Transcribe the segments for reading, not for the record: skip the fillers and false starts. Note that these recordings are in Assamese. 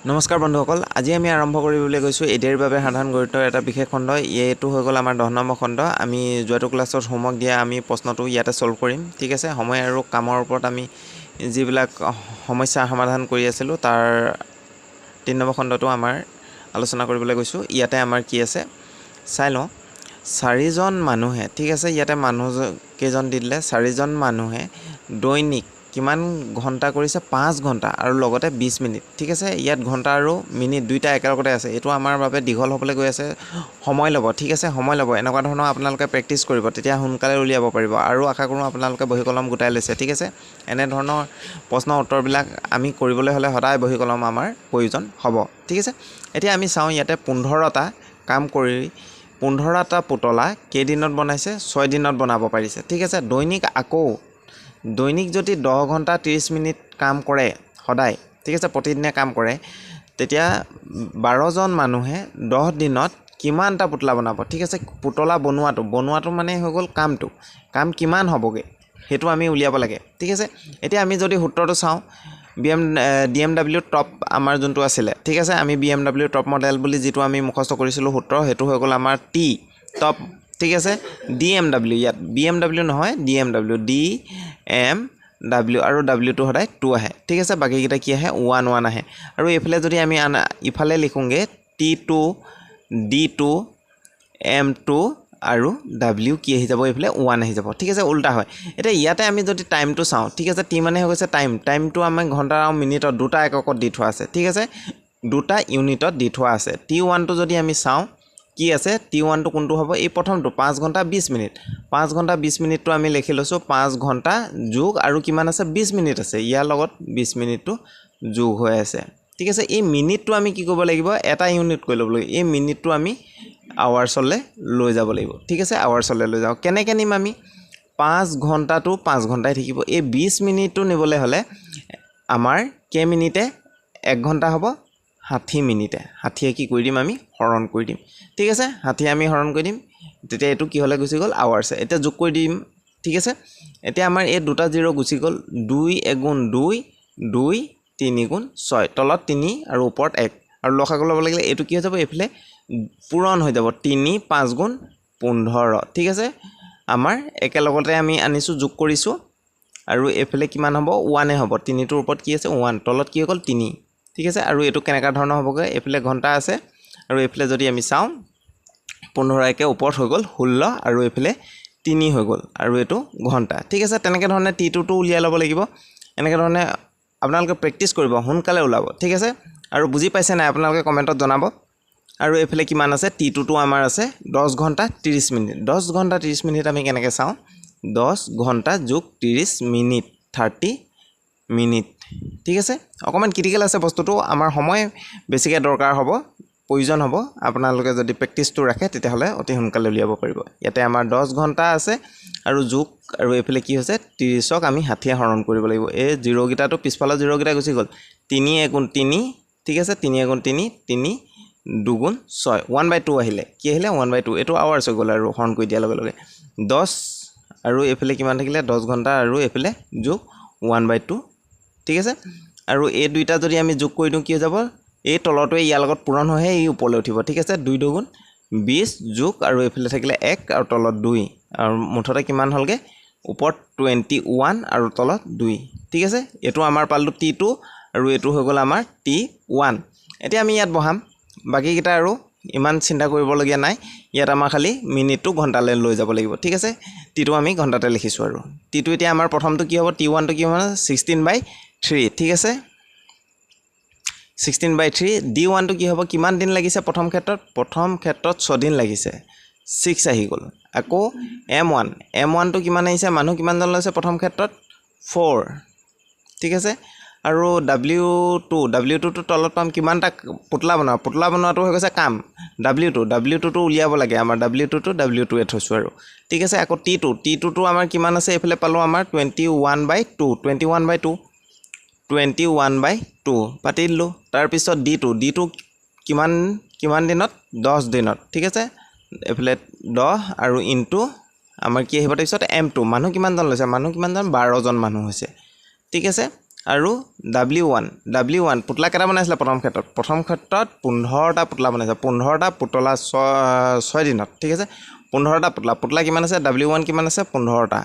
নমস্কাৰ বন্ধুসকল, আজি আমি আৰম্ভ কৰিবলৈ গৈছোঁ এডিআৰ বাবে সাধাৰণ গণিতৰ এটা বিশেষ খণ্ড। এইটো হৈ গ'ল আমাৰ 10 নম্বৰ খণ্ড। আমি যোৱাটো ক্লাছত হোমৱৰ্ক দিয়া আমি প্ৰশ্নটো ইয়াতে সলভ কৰিম, ঠিক আছে। সময় আৰু কামৰ ওপৰত আমি যিবিলাক সমস্যা সমাধান কৰি আছিলোঁ তাৰ 3 নম্বৰ খণ্ডটো আমাৰ আলোচনা কৰিবলৈ গৈছোঁ। ইয়াতে আমাৰ কি আছে চাই লওঁ। 4জন মানুহে, ঠিক আছে, ইয়াতে মানুহ কেইজন দি দিলে। 4জন মানুহে দৈনিক কিমান ঘণ্টা কৰিছে? 5 ঘণ্টা আৰু লগতে 20 মিনিট, ঠিক আছে। ইয়াত ঘণ্টা আৰু মিনিট দুইটা একেলগতে আছে। এইটো আমাৰ বাবে দীঘল হ'বলৈ গৈ আছে, সময় ল'ব, ঠিক আছে, সময় ল'ব। এনেকুৱা ধৰণৰ আপোনালোকে প্ৰেক্টিছ কৰিব, তেতিয়া সোনকালে উলিয়াব পাৰিব। আৰু আশা কৰোঁ আপোনালোকে বহী কলম গোটাই লৈছে, ঠিক আছে। এনেধৰণৰ প্ৰশ্নৰ উত্তৰবিলাক আমি কৰিবলৈ হ'লে সদায় বহী কলম আমাৰ প্ৰয়োজন হ'ব, ঠিক আছে। এতিয়া আমি চাওঁ, ইয়াতে 15টা কাম কৰি 15টা পুতলা কেইদিনত বনাইছে? 6 দিনত বনাব পাৰিছে, ঠিক আছে। দৈনিক যদি 10 ঘণ্টা 30 মিনিট কাম কৰে সদায়, ঠিক আছে, প্ৰতিদিনে কাম কৰে, তেতিয়া 12জন মানুহে 10 দিনত কিমানটা পুতলা বনাব? ঠিক আছে, পুতলা বনোৱাটো মানে হৈ গ'ল কাম কিমান হ'বগৈ সেইটো আমি উলিয়াব লাগে, ঠিক আছে। এতিয়া আমি যদি সূত্ৰটো চাওঁ, BMW টপ আমাৰ যোনটো আছিলে, ঠিক আছে, আমি BMW টপ মডেল বুলি যিটো আমি মুখস্থ কৰিছিলোঁ সূত্ৰ, সেইটো হৈ গ'ল আমাৰ T টপ, ঠিক আছে। DMW, ইয়াত BMW নহয়, DMW আৰু W টো সদায় 2 আহে, ঠিক আছে। বাকীকেইটা কি আহে? 1 আহে। আৰু এইফালে যদি আমি ইফালে লিখোঁগৈ T2 D2 M2 আৰু W কি আহি যাব? এইফালে 1 আহি যাব, ঠিক আছে, উল্টা হয়। এতিয়া ইয়াতে আমি যদি টাইমটো চাওঁ, ঠিক আছে, T মানে হৈ গৈছে টাইমটো আমাৰ ঘণ্টা আৰু মিনিটত দুটা এককত দি থোৱা আছে, ঠিক আছে, দুটা ইউনিটত দি থোৱা আছে। T1টো যদি আমি চাওঁ কি আছে, T1টো কোনটো হ'ব? এই প্ৰথমটো 5 ঘণ্টা 20 মিনিট। 5 ঘণ্টা 20 মিনিটটো আমি লিখি লৈছোঁ, 5 ঘণ্টা যোগ আৰু কিমান আছে? 20 মিনিট আছে। ইয়াৰ লগত 20 মিনিটটো যোগ হৈ আছে, ঠিক আছে। এই মিনিটটো আমি কি কৰিব লাগিব? এটা ইউনিট কৰি ল'ব লাগিব। এই মিনিটটো আমি আৱাৰ্ছলৈ লৈ যাব লাগিব, ঠিক আছে, আৱাৰ্ছলৈ লৈ যাওঁ। কেনেকৈ নিম আমি? 5 ঘণ্টাটো 5 ঘণ্টাই থাকিব। এই 20 মিনিটটো নিবলৈ হ'লে আমাৰ কেইমিনিটে 1 ঘণ্টা হ'ব? 60 মিনিটে। 60য়ে কি কৰি দিম? আমি হৰণ কৰি দিম, ঠিক আছে। 60য়ে আমি হৰণ কৰি দিম, তেতিয়া এইটো কি হ'লে গুচি গ'ল? আৱাৰ্ছে। এতিয়া যোগ কৰি দিম, ঠিক আছে। এতিয়া আমাৰ এই দুটা 0 গুচি গ'ল। 2 এগুণ 2, 2 3 গুণ 6, তলত 3 আৰু ওপৰত 1, আৰু লসাগু ল'ব লাগিলে এইটো কি হৈ যাব? এইফালে পূৰণ হৈ যাব, 3 5 গুণ 15, ঠিক আছে। আমাৰ একেলগতে আমি আনিছোঁ, যোগ কৰিছোঁ, আৰু এইফালে কিমান হ'ব? 1 হ'ব। 3টোৰ ওপৰত কি আছে? 1, তলত কি হৈ গ'ল? 3, ঠিক আছে। আৰু এইটো কেনেকুৱা ধৰণৰ হ'বগৈ? এইফালে ঘণ্টা আছে, আৰু এইফালে যদি আমি চাওঁ 15 একে ওপৰত হৈ গ'ল 16, আৰু এইফালে 3 হৈ গ'ল, আৰু এইটো ঘণ্টা, ঠিক আছে। তেনেকৈ ধৰণে T2টো উলিয়াই ল'ব লাগিব। এনেকৈ ধৰণে আপোনালোকে প্ৰেক্টিছ কৰিব, সোনকালে ওলাব, ঠিক আছে। আৰু বুজি পাইছে নাই আপোনালোকে কমেণ্টত জনাব। আৰু এইফালে কিমান আছে? T2টো আমাৰ আছে 10 ঘণ্টা 30 মিনিট। 10 ঘণ্টা 30 মিনিট আমি কেনেকৈ চাওঁ? 10 ঘণ্টা যোগ 30 মিনিট, 30 মিনিট, ঠিক আছে। অকণমান ক্ৰিটিকেল আছে বস্তুটো, আমাৰ সময় বেছিকৈ দৰকাৰ হ'ব, প্ৰয়োজন হ'ব। আপোনালোকে যদি প্ৰেক্টিছটো ৰাখে তেতিয়াহ'লে অতি সোনকালে উলিয়াব পাৰিব। ইয়াতে আমাৰ 10 ঘণ্টা আছে আৰু যোগ, আৰু এইফালে কি হৈছে? 30ক আমি 60য়ে হৰণ কৰিব লাগিব। এই 0কেইটাটো পিছফালৰ 0কেইটা গুচি গ'ল। 3 এগুণ 3, ঠিক আছে, 3 এগুণ 3, 3 2 গুণ 6, 1/2 আহিলে। কি আহিলে? 1/2। এইটো আৱাৰ্ছ হৈ গ'ল, আৰু হৰণ কৰি দিয়াৰ লগে লগে 10, আৰু এইফালে কিমান থাকিলে? 10 ঘণ্টা, আৰু এইফালে যোগ 1/2, ঠিক আছে। আৰু এই দুইটা যদি আমি যোগ কৰি দিওঁ কি হৈ যাব? এই তলটোৱে ইয়াৰ লগত পূৰণ হৈহে এই ওপৰলৈ উঠিব, ঠিক আছে। 2 2 গুণ 20 যোগ, আৰু এইফালে থাকিলে 1, আৰু তলত 2, আৰু মুঠতে কিমান হ'লগৈ? ওপৰত 21 আৰু তলত 2, ঠিক আছে। এইটো আমাৰ পালোঁ T2, আৰু এইটো হৈ গ'ল আমাৰ T1। এতিয়া আমি ইয়াত বহাম, বাকীকেইটা আৰু ইমান চিন্তা কৰিবলগীয়া নাই। ইয়াত আমাৰ খালি মিনিটটো ঘণ্টালৈ লৈ যাব লাগিব, ঠিক আছে। T2 আমি ঘণ্টাতে লিখিছোঁ। আৰু T2 এতিয়া আমাৰ প্ৰথমটো কি হ'ব? T1টো কি হ'ব? 16/3, ঠিক আছে, 16/3। D1টো কি হ'ব? কিমান দিন লাগিছে? প্ৰথম ক্ষেত্ৰত 6 দিন লাগিছে, 6 আহি গ'ল। আকৌ M1টো কিমান আহিছে? মানুহ কিমানজন লৈছে প্ৰথম ক্ষেত্ৰত? 4, ঠিক আছে। আৰু W2টো তলত পাম কিমানটা পুতলা বনোৱাটো হৈ গৈছে কাম। W2টো উলিয়াব লাগে আমাৰ, W2ৱে থৈছোঁ, আৰু ঠিক আছে। আকৌ T2টো আমাৰ কিমান আছে? এইফালে পালোঁ আমাৰ 21/2 পাতি দিলোঁ। তাৰপিছত D2 কিমান দিনত? 10 দিনত, ঠিক আছে। এইফালে 10 আৰু ইনটু আমাৰ কি আহিব? তাৰপিছত M2, মানুহ কিমানজন লৈছে? 12জন মানুহ হৈছে, ঠিক আছে। আৰু W1 পুতলা কেইটা বনাইছিলে প্ৰথম ক্ষেত্ৰত 15টা পুতলা বনাইছে 15টা পুতলা 6 দিনত ঠিক আছে 15টা পুতলা কিমান আছে W1 কিমান আছে 15টা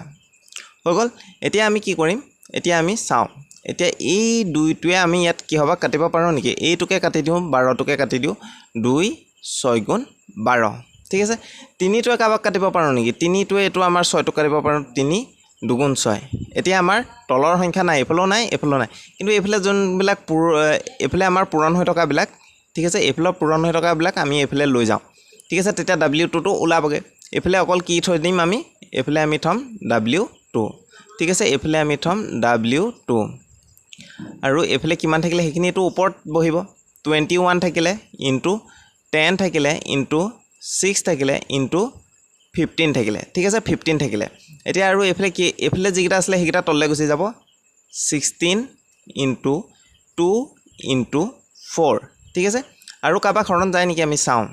হৈ গ'ল এতিয়া আমি কি কৰিম এতিয়া আমি চাওঁ এতিয়া এই দুইটোৱে আমি ইয়াত কি হ'ব কাটিব পাৰো নেকি এইটোকে কাটি দিওঁ 12টোকে কাটি দিওঁ 2 6 গুণ 12 ঠিক আছে 3টোৱে কাবাক কাটিব পাৰো নেকি 3টোৱে এটো আমাৰ 6টো কাটিব পাৰো 3 2 গুণ 6 এতিয়া আমাৰ তলৰ সংখ্যা নাই এফালেও নাই কিন্তু এফালে যোনবিলাক এফালে আমাৰ পূৰণ হৈ থকা বিলাক ঠিক আছে এফালৰ পূৰণ হৈ থকা বিলাক আমি এফালে লৈ যাওঁ ঠিক আছে তেতিয়া W2 টো ওলাবগে এফালে অকল কি থৈ দিম আমি এফালে আমি থম W2 ঠিক আছে এফালে আমি থম W2 আৰু এফালে কিমান থাকিলে হেখিনি এটো ওপৰত বহিব 21 থাকিলে ইনটু 10 থাকিলে ইনটু 6 থাকিলে ইনটু 15 থাকিলে ঠিক আছে 15 থাকিলে এতিয়া আৰু এফালে যিকিটা আছিল হেকিটা তললে গুচি যাব 16 ইনটু 2 ইনটু 4 ঠিক আছে আৰু কাবা খৰণ যায় নেকি আমি চাওঁ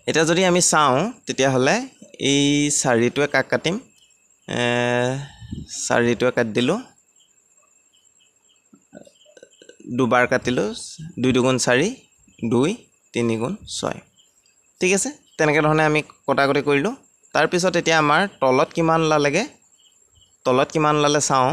এটা যদি আমি চাওঁ তেতিয়া হলে এই 4টোৱে কাক কাটিম 4টোৱে কাট দিলো দুবাৰ কাটিলো 2 2 গুণ 4 2 3 গুণ 6 ঠিক আছে তেনেকে ধৰণে আমি কটাকটি কৰিলো তাৰ পিছত এতিয়া আমাৰ তলত কিমান লালে চাওঁ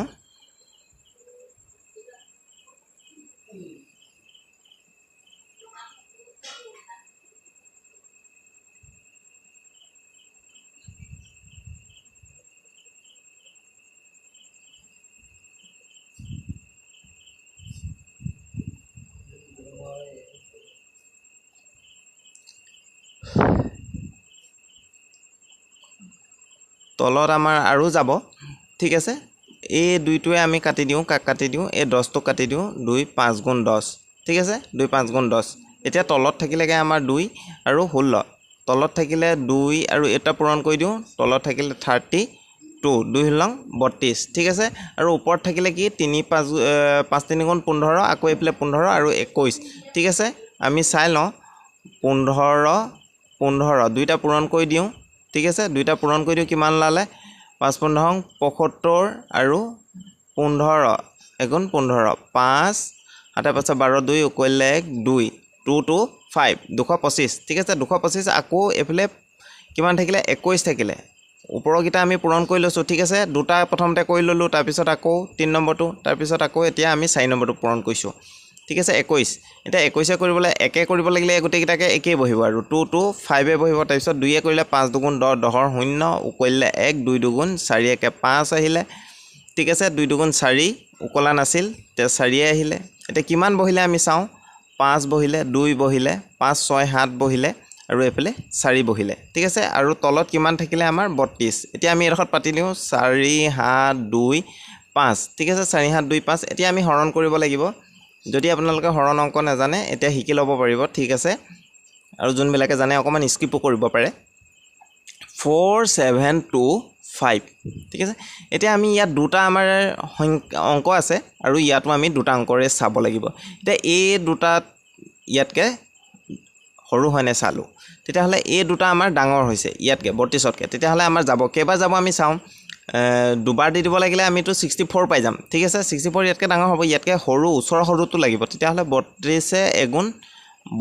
তলত আমাৰ আৰু যাব ঠিক আছে এই দুইটোৱে আমি কাটি দিওঁ কাক কাটি দিওঁ এই 10টো কাটি দিওঁ 2 5 গুণ 10 ঠিক আছে 2 5 গুণ 10 এতিয়া তলত থাকিলেগে আমাৰ 2 আৰু 16 তলত থাকিলে 2 আৰু এটা পূৰণ কৰি দিওঁ তলত থাকিলে 32 2 হলং 32 ঠিক আছে আৰু ওপৰত থাকিলে কি 3 5 3 গুণ 15 আকৌ এফালে 15 আৰু 21 ঠিক আছে আমি চাই লওঁ 15 দুইটা পূৰণ কৰি দিওঁ ঠিক আছে দুইটা পূৰণ কৰি দিওঁ কিমান লালে 5 15 75 আৰু 15 এগুণ 15 5 7 5 12 2 উকলিলে 2 2 2 5 225 ঠিক আছে 225 আকৌ এফালে কিমান থাকিলে 21 থাকিলে ওপৰৰ গিটা আমি পূৰণ কৰি লৈছো ঠিক আছে দুটা প্ৰথমতে কৰি ললো তাৰ পিছত আকৌ 3 নম্বৰটো তাৰ পিছত আকৌ এতিয়া আমি 4 নম্বৰটো পূৰণ কৰিছো ঠিক আছে 21 এটা 21 এ কৰিবলৈ একে কৰিব লাগিলে গুটে গিটাকে একে বহিব আৰু 2 2 5 এ বহিব তাৰ পিছত 2 এ কৰিলে 5 2 গুণ 10 10 ৰ 0 উকলিলে 1 2 2 গুণ 4 একে 5 আহিলে ঠিক আছে 2 2 গুণ 4 উকলা নাছিল তে 4 এ আহিলে এটা কিমান বহিলে আমি চাওঁ 5 বহিলে 2 বহিলে 5 6 7 বহিলে আৰু এফালে 4 বহিলে ঠিক আছে আৰু তলত কিমান থাকিলে আমাৰ 32 এতিয়া আমি এৰখত পাতি লিও 4 7 2 5 ঠিক আছে 4 7 2 5 এতিয়া আমি হৰণ কৰিব লাগিব যদি আপোনালোকে হৰণ অংক নাজানে এতিয়া শিকি ল'ব পাৰিব ঠিক আছে আৰু যোনবিলাকে জানে অকমান স্কিপো কৰিব পাৰে 4 7 2 5 ঠিক আছে এতিয়া আমি ইয়াত দুটা আমাৰ অংক আছে আৰু ইয়াতো আমি দুটা অংকৰে চাব লাগিব এতিয়া এই দুটা ইয়াতকে সৰু হয়নে চালো তেতিয়া হলে এই দুটা আমাৰ ডাঙৰ হৈছে ইয়াতকে 32তকে তেতিয়া হলে আমাৰ যাব কেবাৰ যাব আমি চাওঁ দুবাৰ দি দিব লাগিলে আমি তো 64 পাই যাম ঠিক আছে 64 ইয়াতকে ডাঙৰ হ'ব ইয়াতকে সৰু ওচৰৰ সৰুটো লাগিব তেতিয়া হলে 32 এ এগুণ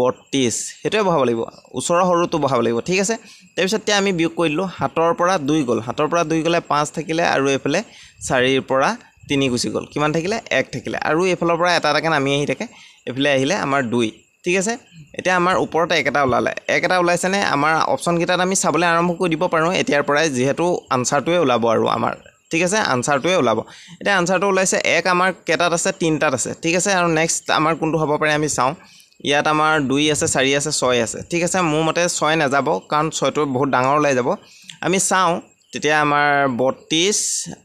32 হেটোৱে বহাব লাগিব ওচৰৰ সৰুটো বহাব লাগিব ঠিক আছে তাৰ পিছত তে আমি বিয়োগ কৰিলো 7 ৰ পৰা 2 গল 7 ৰ পৰা 2 গলে 5 থাকিলে আৰু এফালে 4 ৰ পৰা 3 গুচি গল কিমান থাকিলে 1 থাকিলে আৰু এফালৰ পৰা এটা এটাকে নামি আহি থাকে এফালে আহিলে আমাৰ 2 ঠিক আছে এটা আমাৰ ওপৰতে একটা ওলাইছে নে আমাৰ অপচন গিটাত আমি চাবলৈ আৰম্ভ কৰি দিব পাৰো এতিয়াৰ পৰাই যেহেতু আনসাৰটোৱে ওলাব আৰু আমাৰ ঠিক আছে আনসাৰটোৱে ওলাব এটা আনসাৰটো ওলাইছে এক আমাৰ কেটাত আছে তিনটাত আছে ঠিক আছে আৰু নেক্সট আমাৰ কোনটো হ'ব পাৰে আমি চাওঁ ইয়াত আমাৰ 2 আছে 4 আছে 6 আছে ঠিক আছে মোৰ মতে 6 না যাব কাৰণ 6 টো বহুত ডাঙৰ ওলাই যাব আমি চাওঁ তেতিয়া আমাৰ 32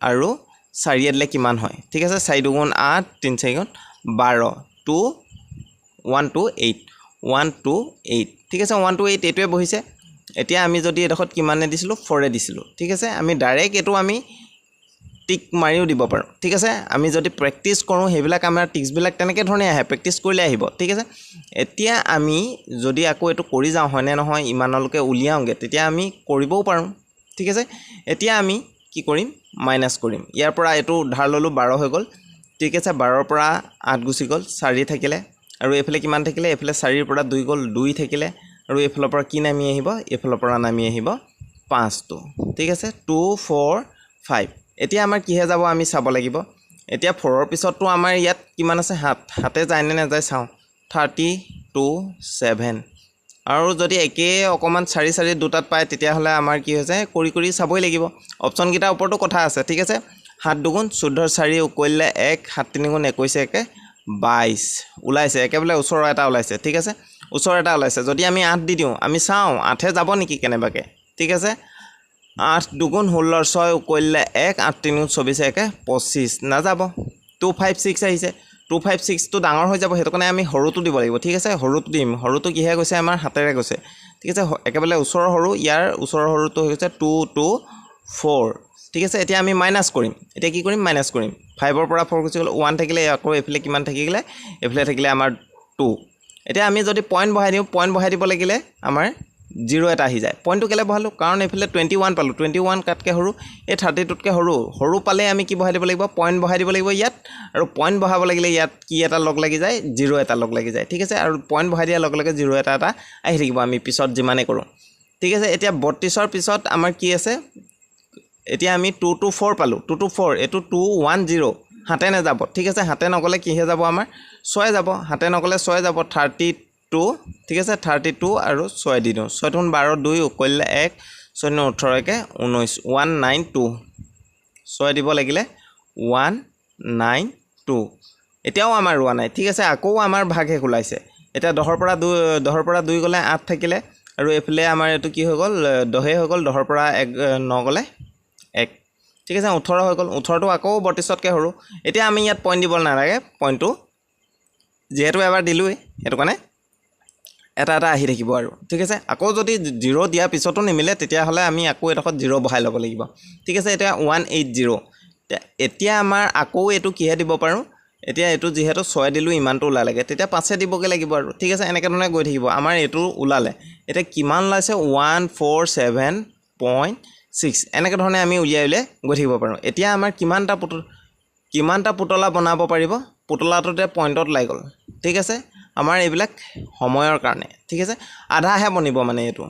আৰু 4 দিলে কিমান হয় ঠিক আছে 4 2 গুণ 8 3 4 গুণ 12 2 1 2 8 1 2 8 ঠিক আছে 1 2 8 এটোৱে বহিছে এতিয়া আমি যদি এডখত কিমানে দিছিলো 4 এ দিছিলো ঠিক আছে আমি ডাইৰেক্ট এটো আমি টিক মাৰিও দিব পাৰো ঠিক আছে আমি যদি প্ৰেক্টিস কৰো হেবিলাক আমাৰ টিক্স বিলাক তেনেকে ধৰণে আহে প্ৰেক্টিস কৰিলে আহিব ঠিক আছে এতিয়া আমি যদি আকৌ এটো কৰি যাও হয়নে নহয় ইমানলৈকে উলিয়াওগে তেতিয়া আমি কৰিবও পাৰো ঠিক আছে এতিয়া আমি কি কৰিম মাইনাস কৰিম ইয়াৰ পৰা এটো ধাৰ ললো 12 হৈ গল ঠিক আছে 12ৰ পৰা 8 গুচি গ'ল 4 থাকিলে আৰু এইফালে কিমান থাকিলে এইফালে 4ৰ পৰা 2 গ'ল 2 থাকিলে আৰু এইফালৰ পৰা কি নামি আহিব এইফালৰ পৰা নামি আহিব 5টো ঠিক আছে 2 4 5 এতিয়া আমাৰ কিহে যাব আমি চাব লাগিব এতিয়া 4ৰ পিছতটো আমাৰ ইয়াত কিমান আছে হাতে যায় নে নাযায় চাওঁ 32 7 আৰু যদি একে অকমান 4 4 দুটাত পায় তেতিয়া হলে আমাৰ কি হৈছে কৰি চাবই লাগিব অপচন কিটা ওপৰটো কথা আছে ঠিক আছে 7 দুগুণ 14 4 কৰিলে 1 7 3 গুণ 21 একে 22 ওলাইছে একেবাৰে ওচৰ এটা ওলাইছে ঠিক আছে ওচৰ এটা ওলাইছে যদি আমি 8 দি দিওঁ আমি চাওঁ 8 এ যাব নেকি কেনেবাকে ঠিক আছে 8 দুগুণ 16 6 কৰিলে 1 8 3 গুণ 24 একে 25 না যাব 256 আহিছে 256 টো ডাঙৰ হৈ যাব হেতু কাৰণে আমি হৰুটো দিব লাগিব ঠিক আছে হৰুটো দিম হৰুটো কিহে গৈছে আমাৰ হাতেৰে গৈছে ঠিক আছে একেবাৰে ওচৰৰ হৰু ইয়াৰ ওচৰৰ হৰুটো হৈছে 2 2 4 ঠিক আছে এতিয়া আমি মাইনাস কৰিম এতিয়া কি কৰিম মাইনাস কৰিম 5 ৰ পৰা 4 গুচি গ'ল 1 থাকিলে আকৌ এফালে কিমান থাকিলে এফালে থাকিলে আমাৰ 2 এতিয়া আমি যদি পইণ্ট বহাই দিওঁ পইণ্ট বহাই দিব লাগিলে আমাৰ 0 এটা আহি যায় পইণ্টটো কেলে বহালো কাৰণ এফালে 21 পালো 21 কাটকে হৰু এই 32 তকে হৰু পালে আমি কি বহাই দিব লাগিব পইণ্ট বহাই দিব লাগিব ইয়াত আৰু পইণ্ট বহাব লাগিলে ইয়াত কি এটা লগ লাগি যায় 0 এটা লগ লাগি যায় ঠিক আছে আৰু পইণ্ট বহাই দিয়া লগ লগে 0 এটা আহি থাকিব আমি পিছত যিমানে কৰো ঠিক আছে এতিয়া 32 ৰ পিছত আমাৰ কি আছে এতিয়া আমি 2 2 4 পালো 2 2 4 এটো 2 1 0 হাতে না যাব ঠিক আছে হাতে নগলে কি হে যাব আমাৰ 6 যাব হাতে নগলে 6 যাব 32 ঠিক আছে 32 আৰু 6 দি দিও 6 গুণ 12 2 কৰিলে 1 6 9 18 কে 19 192 6 দিব লাগিলে 192 এতিয়াও আমাৰ ৰোৱা নাই ঠিক আছে আকৌ আমাৰ ভাগে খোলাইছে এতিয়া 10 ৰ পৰা 2 গলে 8 থাকিলে আৰু এফালে আমাৰ এটো কি হৈ গল 10 হৈ গল 10 ৰ পৰা 9 গলে 1 ঠিক আছে 18 হৈ গল 18 টো আকৌ 32 তকে হৰু এতিয়া আমি ইয়াত পইণ্ট দিব নালাগে পইণ্টটো যেহেতু এবাৰ দিলুই এটো কাৰণে এটা আহি থাকিব আৰু ঠিক আছে আকৌ যদি 0 দিয়া পিছতো নিমিলে তেতিয়া হলে আমি আকৌ এটাত 0 বহাই ল'ব লাগিব ঠিক আছে এটা 180 এতিয়া আমাৰ আকৌ এটো কিহে দিব পাৰো এতিয়া এটো যেহেতু 6 দিলু ইমানটো ওলা লাগে তেতিয়া 5 দিবগে লাগিব আৰু ঠিক আছে এনেকে ধৰণে গৈ থাকিব আমাৰ এটো ওলালে এটা কিমান লাইছে 147.6 এনেকে ধৰণে আমি উলিয়াইলে গৈ থাকিব পাৰো এতিয়া আমাৰ কিমানটা পুতলা বনাব পাৰিব পুতলাটোতে পইণ্টত লাই গল ঠিক আছে আমাৰ এইবিলাক সময়ৰ কাৰণে ঠিক আছে আধাহে বনিব মানে এটো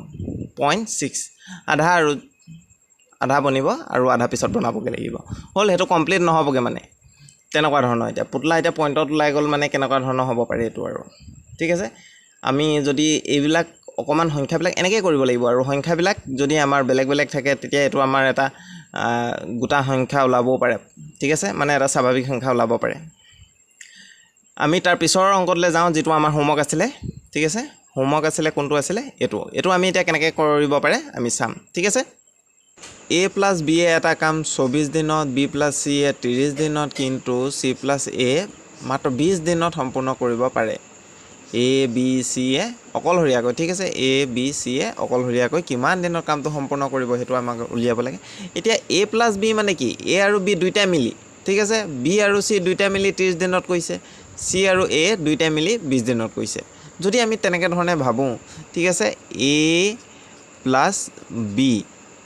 0.6 আধা বনিব আৰু আধা পিছত বনাবগে লাগিব হল হেতু কমপ্লিট নহবগে মানে তেনেকুৱা ধৰণৰ এতিয়া পুতলা এটা পইণ্টত লাই গল মানে কেনেকুৱা ধৰণৰ হ'ব পাৰে এটো আৰু ঠিক আছে আমি যদি এইবিলাক অকমান সংখ্যাবিলাক এনেকৈ কৰিব লাগিব আৰু সংখ্যাবিলাক যদি আমাৰ বেলেগ থাকে তেতিয়া এটো আমাৰ এটা গোটা সংখ্যা ওলাবও পাৰে ঠিক আছে মানে এটা স্বাভাৱিক সংখ্যা ওলাব পাৰে আমি তাৰ পিছৰ অংকতলৈ যাওঁ যেটো আমাৰ হোমৱৰ্ক আছিল ঠিক আছে হোমৱৰ্ক আছিল কোনটো আছিল এটো আমি এতিয়া কেনেকৈ কৰিব পাৰে আমি চাম ঠিক আছে a + b এ এটা কাম 24 দিনত b + c এ 30 দিনত কিন্তু c + a মাত্ৰ 20 দিনত সম্পূৰ্ণ কৰিব পাৰে a b c এ অকলহৰিয়াকৈ ঠিক আছে a b c এ অকলহৰিয়াকৈ কিমান দিনৰ কামটো সম্পূৰ্ণ কৰিব হেতু আমাক উলিয়াব লাগে এতিয়া a + b মানে কি a আৰু b দুইটা মিলি ঠিক আছে b আৰু c দুইটা মিলি 30 দিনত কৈছে c আৰু a দুইটা মিলি 20 দিনত কৈছে যদি আমি তেনেকে ধৰণে ভাবো ঠিক আছে a + b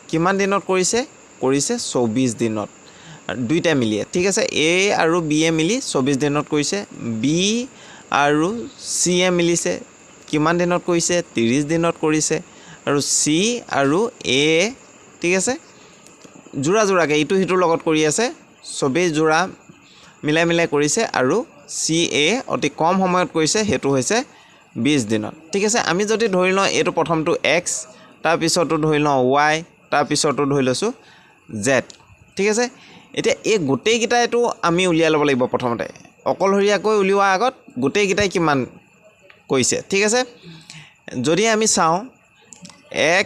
কিমান দিনত কৰিছে 24 দিনত দুইটা মিলি ঠিক আছে a আৰু b এ মিলি 24 দিনত কৰিছে b আৰু c এ মিলিছে কিমান দিনত কৰিছে 30 দিনত কৰিছে আৰু c আৰু a ঠিক আছে জোৰাকে ইটো হিটোৰ লগত কৰি আছে সবেই জোৰা মিলাই কৰিছে আৰু c a অতি কম সময়ত কৰিছে হেতু হৈছে 20 দিনত ঠিক আছে আমি যদি ধৰি লওঁ এটো প্ৰথমটো x তাৰ পিছতো ধৰি লওঁ y তাৰ পিছতো ধৰি লৈছো z ঠিক আছে এতিয়া এই গোটেই কিটা এটো আমি উলিয়াই ল'ব লাগিব প্ৰথমতে অকলহৰিয়াকৈ উলিওৱা আগত গোটেই কিটাই কিমান কৈছে ঠিক আছে যদি আমি চাওঁ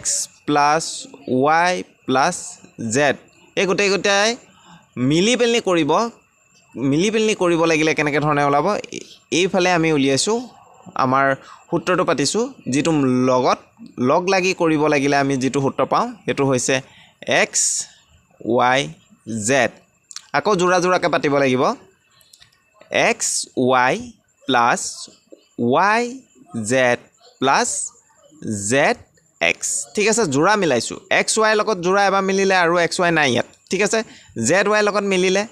x + y + z এই গোটেই মিলি পেলনি কৰিব লাগিলে কেনেকে ধৰণে ওলাব এইফালে আমি উলিয়াইছো আমাৰ সূত্ৰটো পাতিছো যেটো লগ লাগি কৰিব লাগিলে আমি যেটো সূত্ৰ পাওঁ হেতু হৈছে x y z আকৌ জোৰাকে পাতিব লাগিব x y + y z + z x ঠিক আছে জোৰা মিলাইছো x y লগত জোৰা এবাৰ মিলিলে আৰু x y নাই ইয়াত ঠিক আছে z y লগত মিলিলে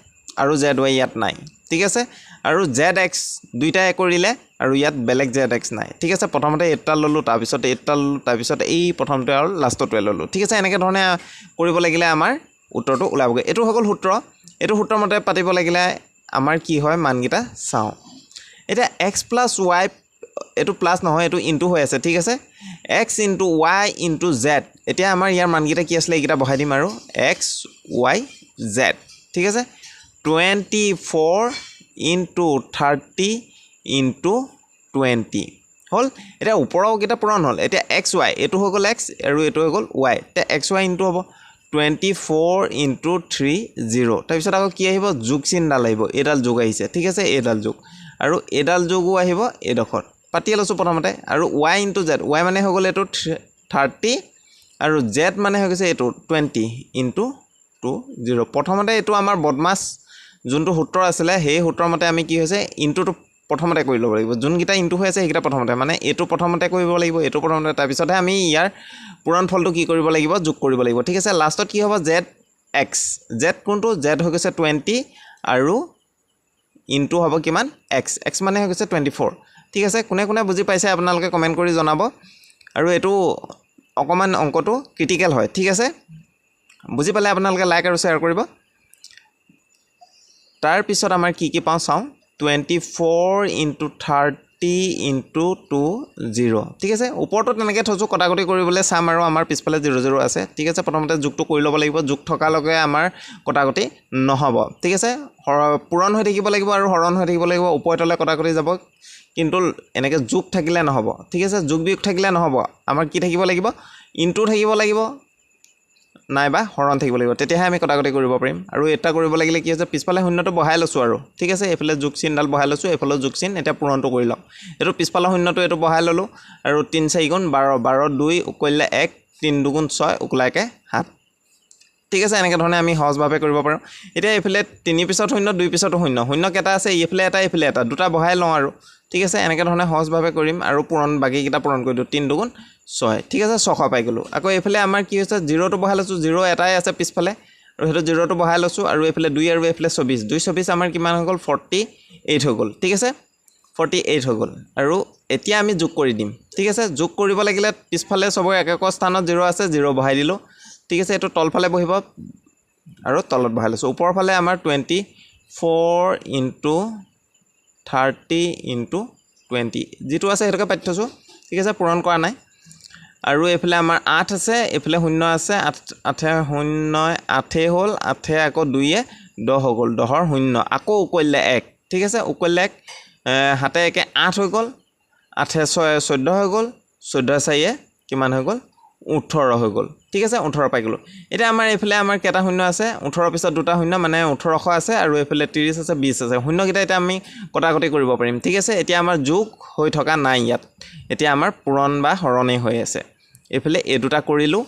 আৰু ZY ইয়াত নাই ঠিক আছে আৰু ZX দুইটাই কৰিলে আৰু ইয়াত বেলেগ ZX নাই ঠিক আছে প্ৰথমতে এটা ললো তাৰ পিছত এটা ললো তাৰ পিছত এই প্ৰথমতে আৰু লাষ্টতে ললো ঠিক আছে এনেকৈ ধৰণে কৰিব লাগিলে আমাৰ উত্তৰটো ওলাবগে এটো হগল সূত্ৰ এটো সূত্ৰ মতে পাতিব লাগিলে আমাৰ কি হয় মানগিটা চাও এটা x + y এটো প্লাস নহয় এটো ইনটু হৈ আছে ঠিক আছে x * y * z এতিয়া আমাৰ ইয়াৰ মানগিটা কি আছিল এইগিটা বহাই দিম আৰু x y z ঠিক আছে 24 * 30 * 20 হল এটা ওপৰৰ গিটা পূৰণ হল এটা xy এটো হৈ গল x আৰু এটো হৈ গল y তে xy ইনটু হ'ব 24 * 30 তাৰ পিছত আকৌ কি আহিব যোগ চিহ্নডাল আহিব এডাল যোগ আহিছে ঠিক আছে এডাল যোগ আৰু এডাল যোগও আহিব এডখৰ পাতি লৈছো প্ৰথমতে আৰু y * z y মানে হৈ গল এটো 30 আৰু z মানে হৈ গৈছে এটো 20 * 20 প্ৰথমতে এটো আমাৰ বদমাস যোনটো সূত্ৰ আছিল সেই সূত্ৰৰ মতে আমি কি হৈছে ইনটুটো প্ৰথমতে কৰি ল'ব লাগিব যোনগিটা ইনটু হৈ আছে সেইগিটা প্ৰথমতে মানে এটো প্ৰথমতে কৰিব লাগিব এটো প্ৰথমতে তাৰ পিছতহে আমি ইয়াৰ পূৰণ ফলটো কি কৰিব লাগিব যোগ কৰিব লাগিব ঠিক আছে লাষ্টত কি হ'ব zx z কোনটো z হৈ গৈছে 20 আৰু ইনটু হ'ব কিমান x x মানে হৈ গৈছে 24 ঠিক আছে কোনে কোনে বুজি পাইছে আপোনালোকে কমেন্ট কৰি জনাব আৰু এটো অকমান অংকটো ক্ৰিটিক্যাল হয় ঠিক আছে বুজি পালে আপোনালোকে লাইক আৰু শেয়াৰ কৰিব তাৰ পিছত আমাৰ কি কি পাওঁ চাও 24 * 30 * 20 ঠিক আছে ওপৰটো তেনেকৈ থৈছো কটাকটি কৰিবলৈ চাম আৰু আমাৰ পিছফালে 00 আছে ঠিক আছে প্ৰথমতে যোগটো কৰি ল'ব লাগিব যোগ থকা লগে আমাৰ কটাকটি নহব ঠিক আছে পূৰণ হৈ থাকিব লাগিব আৰু হৰণ হৈ থাকিব লাগিব ওপৰতলে কটাকটি যাব কিন্তু এনেকৈ যোগ থাকিলে নহব ঠিক আছে যোগ বিয়োগ থাকিলে নহব আমাৰ কি থাকিব লাগিব ইনটু থাকিব লাগিব নাইবা হৰণ থাকিব লাগিব তেতিয়াহে আমি কটাকটি কৰিব পাৰিম আৰু এটা কৰিব লাগিলে কি হৈছে পিছফালে শূন্যটো বহাই লৈছো আৰু ঠিক আছে এফালে যোগ চিহ্নডাল বহাই লৈছো এফালে যোগ চিহ্ন এটা পূৰণটো কৰি লওঁ এটো পিছফালে শূন্যটো এটো বহাই ললো আৰু 3 4 গুণ 12 12 2 উকলিলে 1 3 2 গুণ 6 উকলাকে 7 ঠিক আছে এনেকৈ ধৰণে আমি সহজভাৱে কৰিব পাৰো এতিয়া এফালে 3 পিছত শূন্য 2 পিছতো শূন্য শূন্য কেটা আছে এফালে এটা দুটা বহাই লওঁ আৰু ঠিক আছে এনেকৈ ধৰণে সহজভাৱে কৰিম আৰু পূৰণ বাকি কিটা পূৰণ কৰি দিও 3 2 গুণ 6 ঠিক আছে 600 পাই গলো আকৌ এফালে আমাৰ কি হৈছে 0 টো বহাই লৈছো 0 এটাই আছে পিছফালে আৰু হেতু 0 টো বহাই লৈছো আৰু এফালে 2 আৰু এফালে 24 2 24 আমাৰ কিমান হৈ গল 48 হৈ গল ঠিক আছে 48 হৈ গল আৰু এতিয়া আমি যোগ কৰি দিম ঠিক আছে যোগ কৰিব লাগিলে পিছফালে সবৰে একক স্থানত 0 আছে 0 বহাই দিলো ঠিক আছে এটো তলফালে বহিব আৰু তলত বহাই লৈছো ওপৰৰ ফালে আমাৰ 24 * 30 * 20 যেটো আছে হেতকে পাতি থৈছো ঠিক আছে পূৰণ কৰা নাই আৰু এফালে আমাৰ 8 আছে এফালে 0 আছে 8 0 8 হল 8 আকৌ 2 এ 10 হৈ গল 10 ৰ 0 আকৌ উকলিলে 1 ঠিক আছে উকলিলে 1 হাতে একে 8 হৈ গল 8 6 14 হৈ গল 14 4 কিমান হৈ গল 18 হৈ গল ঠিক আছে 18 পাই গলো এটা আমাৰ এফালে আমাৰ কেটা 0 আছে 18 পিছত দুটা 0 মানে 1800 আছে আৰু এফালে 30 আছে 20 আছে 0 কিটা এটা আমি কটাকটি কৰিব পাৰিম ঠিক আছে এতিয়া আমাৰ যোগ হৈ থকা নাই ইয়াত এতিয়া আমাৰ পূৰণ বা হৰণে হৈ আছে এফালে এ দুটা কৰিলো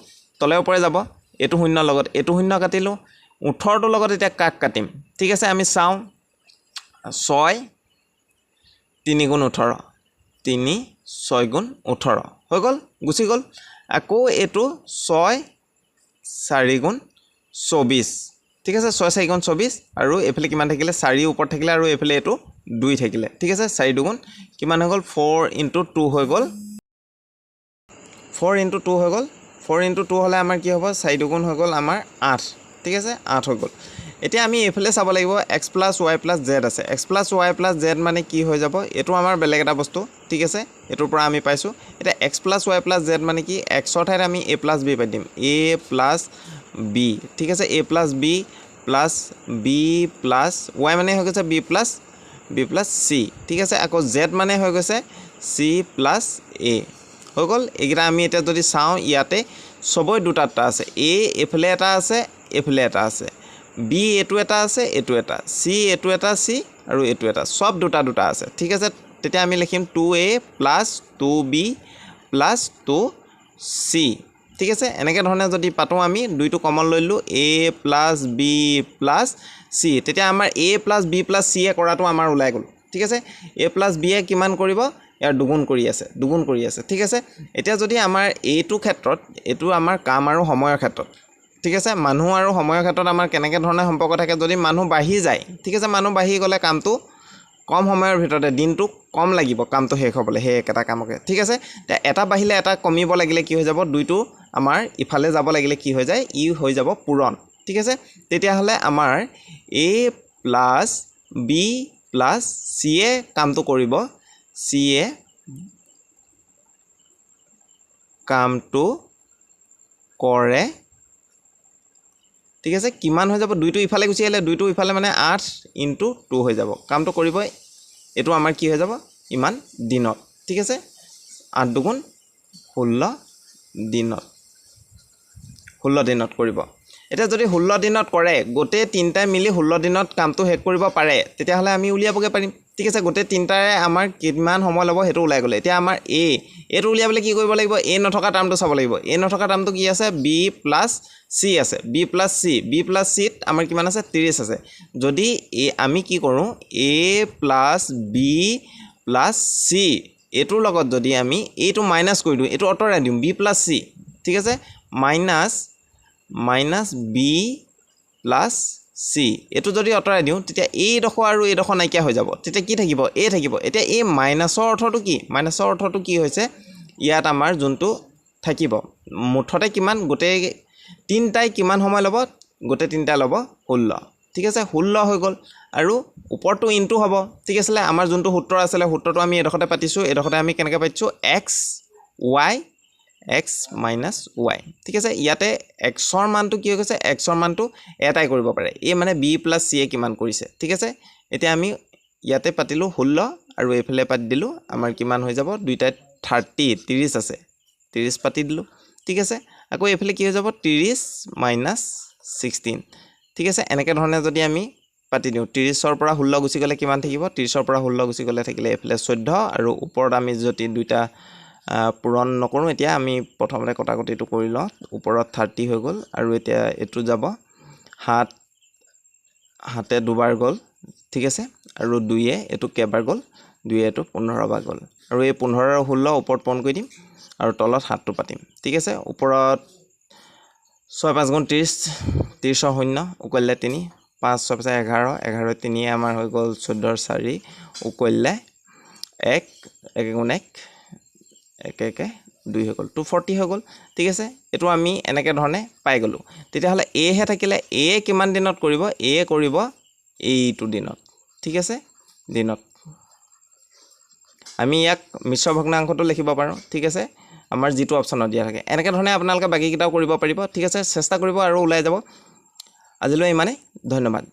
তলে ওপৰে যাব এটো 0 লগত এটো 0 কাটিলো 18 টো লগত এতিয়া কাক কাটিম ঠিক আছে আমি চাও 6 3 গুণ 18 3 6 গুণ 18 হৈ গল গুছি গল আকৌ এটো 6 4 গুণ 24 ঠিক আছে 6 4 গুণ 24 আৰু এফালে কিমান থাকিলে 4 ওপৰত থাকিলে আৰু এফালে এটো 2 থাকিলে ঠিক আছে 4 2 গুণ কিমান হৈ গল 4 * 2 হৈ গল 4 * 2 হৈ গল 4 * 2 হলে আমাৰ কি হ'ব 4 2 গুণ হৈ গল আমাৰ 8 ঠিক আছে 8 হৈ গল এতিয়া আমি এফালে চাব লাগিব x + y + z আছে x + y + z মানে কি হৈ যাব এটো আমাৰ বেলেগ এটা বস্তু ঠিক আছে এটোৰ পৰা আমি পাইছো এটা x + y + z মানে কি x ৰ ঠাইত আমি a + b পাই দিম a + b ঠিক আছে a + b + b + y মানে হৈ গৈছে b + c ঠিক আছে আকৌ z মানে হৈ গৈছে c + a হৈ গল এগিটা আমি এটা যদি চাও ইয়াতে সবই দুটা আছে a এফালে এটা আছে এফালে এটা আছে b এটো এটা আছে এটো এটা c এটো এটা c আৰু এটো এটা সব দুটা আছে ঠিক আছে তেতিয়া আমি লিখিম 2a + 2b + 2c ঠিক আছে এনেকৈ ধৰণে যদি পাতো আমি দুইটো কমন লৈলো a + b + c তেতিয়া আমাৰ a + b + c এ কৰাটো আমাৰ ওলাই গল ঠিক আছে a + b এ কিমান কৰিব ইয়াৰ দুগুণ কৰি আছে ঠিক আছে এতিয়া যদি আমাৰ এইটো ক্ষেত্ৰত এটো আমাৰ কাম আৰু সময়ৰ ক্ষেত্ৰত ঠিক আছে মানুহ আৰু সময়ৰ ক্ষেত্ৰত আমাৰ কেনেকৈ ধৰণে সম্পৰ্ক থাকে যদি মানুহ বাঢ়ি যায় ঠিক আছে মানুহ বাঢ়ি গ'লে কামটো কম সময়ৰ ভিতৰতে দিনটো কম লাগিব কামটো শেষ হ'বলৈ সেই একেটা কামকে ঠিক আছে এটা বাঢ়িলে এটা কমিব লাগিলে কি হৈ যাব দুইটো আমাৰ ইফালে যাব লাগিলে কি হৈ যায় ই হৈ যাব পূৰণ ঠিক আছে তেতিয়াহ'লে আমাৰ a plus b plus c এ কামটো কৰিব c এ কামটো কৰে ঠিক আছে কিমান হৈ যাব দুইটো ইফালে গুচি আহিলে দুইটো ইফালে মানে 8 × 2 হৈ যাব কামটো কৰিব এটো আমাৰ কি হৈ যাব ইমান দিনত ঠিক আছে 8 দুগুণ 16 দিনত 16 দিনত কৰিব এটা যদি 16 দিনত কৰে গোটে তিনটাই মিলি 16 দিনত কামটো শেষ কৰিব পাৰে তেতিয়াহ'লে আমি উলিয়াবগে পাৰিম ঠিক আছে গোটে তিনটাৰে আমাৰ কিমান সময় ল'ব হেতু ওলাই গ'লে এতিয়া আমাৰ a এটো উলিয়াবলৈ কি কৰিব লাগিব a নথকা টাৰ্মটো চাব লাগিব a নথকা টাৰ্মটো কি আছে b + c আছে b + c c ত আমাৰ কিমান আছে 30 আছে যদি আমি কি কৰোঁ a + b + c এটোৰ লগত যদি আমি এইটো মাইনাস কৰি দিওঁ এটো অতৰাই দিম b + c ঠিক আছে মাইনাস b + c এটো যদি অতৰাই দিওঁ তেতিয়া এই ডখৰ আৰু এই ডখৰ নাইকিয়া হৈ যাব তেতিয়া কি থাকিব a থাকিব এতিয়া এই মাইনাসৰ অৰ্থটো কি মাইনাসৰ অৰ্থটো কি হৈছে ইয়াত আমাৰ যোনটো থাকিব মুঠতে কিমান গোটে তিনটাই কিমান সময় ল'ব গোটে তিনটা ল'ব 16 ঠিক আছে 16 হৈ গ'ল আৰু ওপৰটো ইনটু হ'ব ঠিক আছে আমাৰ যোনটো সূত্ৰ আছিল সূত্ৰটো আমি এডখতে পাতিছো এডখতে আমি কেনেকৈ পাতিছো x y x - y ঠিক আছে ইয়াতে x ৰ মানটো কি হৈ গৈছে x ৰ মানটো এটাই কৰিব পাৰে এই মানে b + c এ কিমান কৰিছে ঠিক আছে এতিয়া আমি ইয়াতে পাতিলো 16 আৰু এইফালে পাতি দিলো আমাৰ কিমান হৈ যাব দুইটাই 30 আছে 30 পাতি দিলো ঠিক আছে আকৌ এইফালে কি হৈ যাব 30 - 16 ঠিক আছে এনেকৈ ধৰণে যদি আমি পাতি দিওঁ 30 ৰ পৰা 16 গুচি গ'লে কিমান থাকিব 30 ৰ পৰা 16 গুচি গ'লে থাকিলে এইফালে 14 আৰু ওপৰত আমি যদি দুইটা পূৰণ নকৰোঁ এতিয়া আমি প্ৰথমতে কটাকটিটো কৰি লওঁ ওপৰত 30 হৈ গ'ল আৰু এতিয়া এটো যাব 7 দুবাৰ গ'ল ঠিক আছে আৰু 2 এ এটো কেবাৰ গ'ল 2 এ এটো 15 বাৰ গ'ল আৰু এই 15 আৰু 16 ওপৰত পূৰণ কৰি দিম আৰু তলত 7টো পাতিম ঠিক আছে ওপৰত 6 × 5 = 30 30 ৰ শূন্য উকলিলে 3 5 6 × 11 11 3 আমাৰ হৈ গ'ল 14 ৰ 4 উকলিলে 1 1 × 1 1 1 2 হৈ গ'ল 240 হৈ গ'ল ঠিক আছে এটো আমি এনেকৈ ধৰণে পাই গ'লো তেতিয়াহ'লে a হে থাকিলে a কিমান দিনত কৰিব a কৰিব এইটো দিনত ঠিক আছে দিনত আমি ইয়াক মিশ্ৰ ভগ্নাংশটো লিখিব পাৰোঁ ঠিক আছে আমাৰ যেটো অপচনত দিয়া থাকে এনেকৈ ধৰণে আপোনালোকে বাকি কিটাও কৰিব পাৰিব ঠিক আছে চেষ্টা কৰিব আৰু ওলাই যাব আজিলৈ ইমানেই ধন্যবাদ